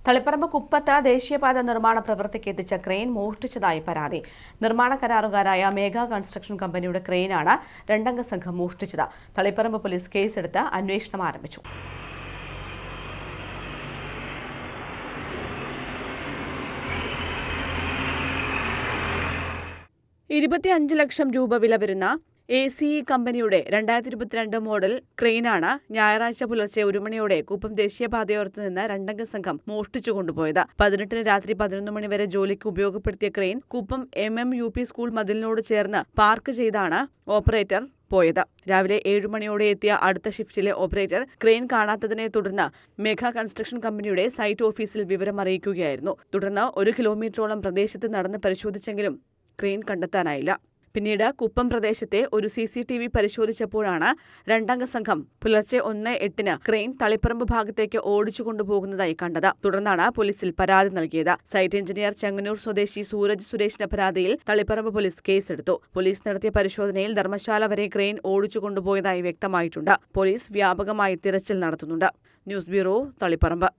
തളിപ്പറമ്പ് കുപ്പത്ത് ദേശീയപാത നിർമ്മാണ പ്രവൃത്തിക്ക് എത്തിച്ച ക്രെയിൻ മോഷ്ടിച്ചതായി പരാതി. നിർമ്മാണ കരാറുകാരായ മേഘ കൺസ്ട്രക്ഷൻ കമ്പനിയുടെ ക്രെയിനാണ് രണ്ടംഗ സംഘം മോഷ്ടിച്ചത്. തളിപ്പറമ്പ് പോലീസ് കേസെടുത്ത് അന്വേഷണം ആരംഭിച്ചു. 25 ലക്ഷം രൂപ വില വരുന്ന ACE കമ്പനിയുടെ 2022 മോഡൽ ക്രെയിനാണ് ഞായറാഴ്ച പുലർച്ചെ 1 മണിയോടെ കുപ്പം ദേശീയപാതയോരത്ത് നിന്ന് രണ്ടംഗ സംഘം മോഷ്ടിച്ചു കൊണ്ടുപോയത്. 18 രാത്രി 11 മണി വരെ ജോലിക്ക് ഉപയോഗപ്പെടുത്തിയ ക്രെയിൻ കുപ്പം MMUP സ്കൂൾ മതിലിനോട് ചേർന്ന് പാർക്ക് ചെയ്താണ് ഓപ്പറേറ്റർ പോയത്. രാവിലെ 7 മണിയോടെ എത്തിയ അടുത്ത ഷിഫ്റ്റിലെ ഓപ്പറേറ്റർ ക്രെയിൻ കാണാത്തതിനെ തുടർന്ന് മേഘ കൺസ്ട്രക്ഷൻ കമ്പനിയുടെ സൈറ്റ് ഓഫീസിൽ വിവരം അറിയിക്കുകയായിരുന്നു. തുടർന്ന് 1 കിലോമീറ്ററോളം പ്രദേശത്ത് നടന്ന് പരിശോധിച്ചെങ്കിലും ക്രെയിൻ കണ്ടെത്താനായില്ല. പിന്നീട് കുപ്പം പ്രദേശത്തെ ഒരു CCTV പരിശോധിച്ചപ്പോഴാണ് രണ്ടംഗ സംഘം പുലർച്ചെ 1:08 ക്രെയിൻ തളിപ്പറമ്പ് ഭാഗത്തേക്ക് ഓടിച്ചു കൊണ്ടുപോകുന്നതായി കണ്ടത്. തുടർന്നാണ് പോലീസിൽ പരാതി നൽകിയത്. സൈറ്റ് എഞ്ചിനീയർ ചെങ്ങന്നൂർ സ്വദേശി സൂരജ് സുരേഷിന്റെ പരാതിയിൽ തളിപ്പറമ്പ് പോലീസ് കേസെടുത്തു. പോലീസ് നടത്തിയ പരിശോധനയിൽ ധർമ്മശാല വരെ ക്രെയിൻ ഓടിച്ചു കൊണ്ടുപോയതായി വ്യക്തമായിട്ടുണ്ട്. പോലീസ് വ്യാപകമായി തിരച്ചിൽ നടത്തുന്നുണ്ട്. News bureau, Taliparamba.